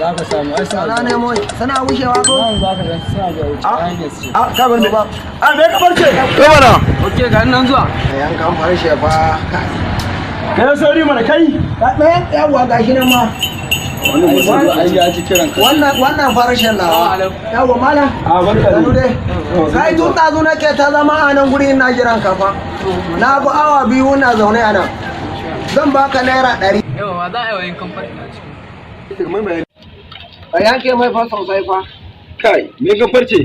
za ka samu ai sana ne mu sana wucewa ko za ka ga suna da wuce hanyar su a ka bar ni ba a me ka farce kai mana oke ga nan zuwa yankan farshe fa kai sauri mana kai yawa gashi nan ma wannan mutum ai ya ci kiran ka wannan farshen nawa yawa mala a barka sanu dai kai tun ɗazu nake ta zama a nan guri ina jiran ka fa na bu awa biyu na zaune a nan zan baka naira 100 yawa za a yi wayin kamfani a cikin a yanke mai fa sosai fa kai me ka farce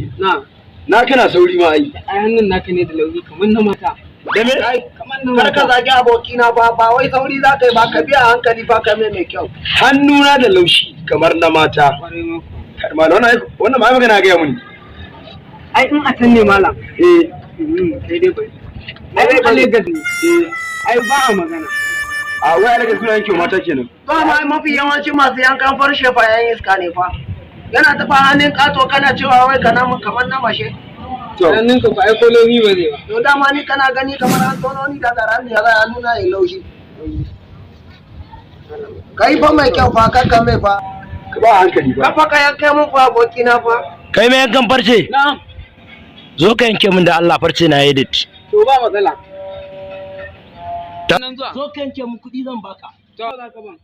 na kana sauri ma ai hannun naka ne da lauyi kamar na mata da me kamar na kar ka zagi abokina ba wai sauri za ka yi ba ka biya hankali ba ka mai kyau hannuna da laushi kamar na mata ma wannan ma magana ga mun ai in a can ne malam sai dai bai ai ba Lagos ne ai ba a magana a wai daga suna yanke mata kenan ba ma mafi yawanci masu yankan farshe fa yan iska ne fa yana taɓa hannun ƙato kana cewa wai kana mun kamar na mashe to hannun ka fa ai kolomi ba zai ba to dama ni kana gani kamar an tono ni daga rami ya zai nuna ya laushi kai fa mai kyau fa kakka mai fa ka ba hankali ba ka fa ka yanke mun fa abokina fa kai mai yankan farce na'am zo ka yanke min da Allah farce na yayi datti to ba matsala nan zuwa zo ka yanke min kuɗi zan baka to za ka ban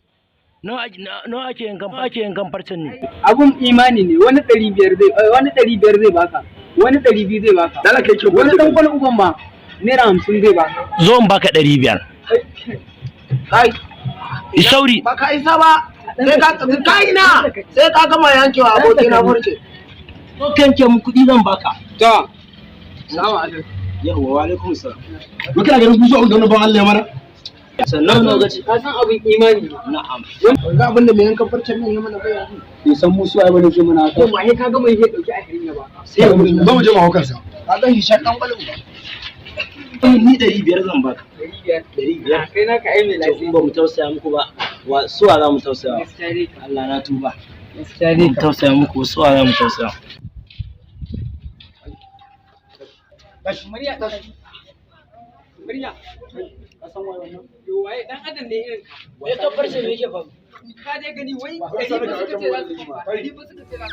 nawa ake yankan farcen ne abun imani ne wani 500 zai baka wani 200 zai baka dala kai ke wani dan kwal uban ma naira 50 zai baka zo in baka 500 kai sauri baka isa ba sai ka kai na sai ka gama yankewa abokina farce zo ka yanke min kuɗi zan baka to salamu alaikum yawa wa alaikum salam muka ganin kuso abin da wannan ban Allah ya mara sannan na gaci ka san abin imani na'am ga abin da mai yankan farcen nan ya mana bayani bai san musu ai bane ke muna to ba sai ka gama yake dauki a hirin ba sai mu je mu haukan sa ka ga hishan dan kwalin ba ni 500 zan baka 500 kai naka ai mai lafiya in ba mu tausaya muku ba wa suwa za mu tausaya gaskiya dai Allah na tuba gaskiya mu tausaya muku suwa za mu tausaya Murya ka san wannan yo waye dan adam ne irin ka wai ka farce me yake fa ka dai gani wai dari ba suka ce za su ba dari ba suka ce za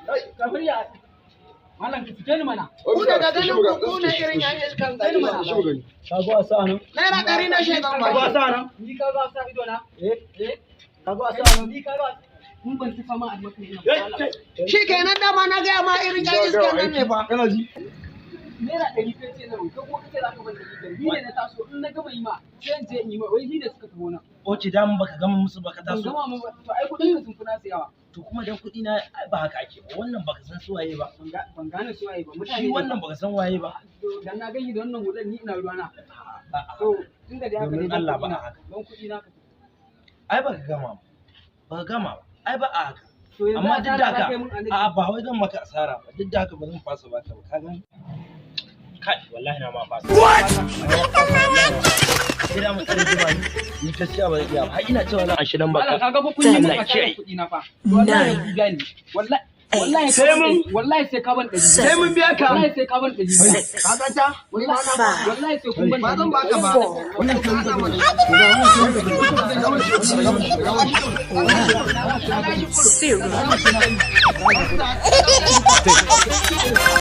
su ka murya malam ka fite ni mana ku daga ganin ku ne irin yayin iskan gani mana ka go asa nan naira 100 na shekan ba ka asa nan ni ka ga sa ido na ka go asa nan ni ka ga mun ban tafa ma almaka ina shi kenan dama na gaya ma irin yayin iskan nan ne fa kana ji naira 100 kai ce nan ka ko kace za ka ban 100 ni ne na taso in na gama yi ma sai in je in yi ma wai ni da suka taho nan oce da mun baka gama musu baka ban taso gama mun ba to ai kudin sun fi nasu yawa to kuma dan kuɗi na ba haka ake ba wannan baka san su waye ba ban gane su waye ba mutane shi wannan baka san waye ba dan na gani da wannan hudan ni ina ruwana to tunda da haka ne domin Allah ba a haka ban kudi na ka ai baka gama ba gama ba ai ba a haka to yanzu amma duk da haka a a ba wai zan maka asara ba duk da haka ba zan fasa baka ba ka gani kai wallahi na ma fasa kira mu tsare zuba ni gaskiya ba zan iya ba har ina cewa zan anshi nan baka kaga fa kun yi mun asara kudi na fa wallahi gani wallahi sai ka ban 100 sai mun biya ka wallahi sai ka ban 100 kaga ta wani ma na wallahi sai kun ban ba zan baka ba wannan Zero.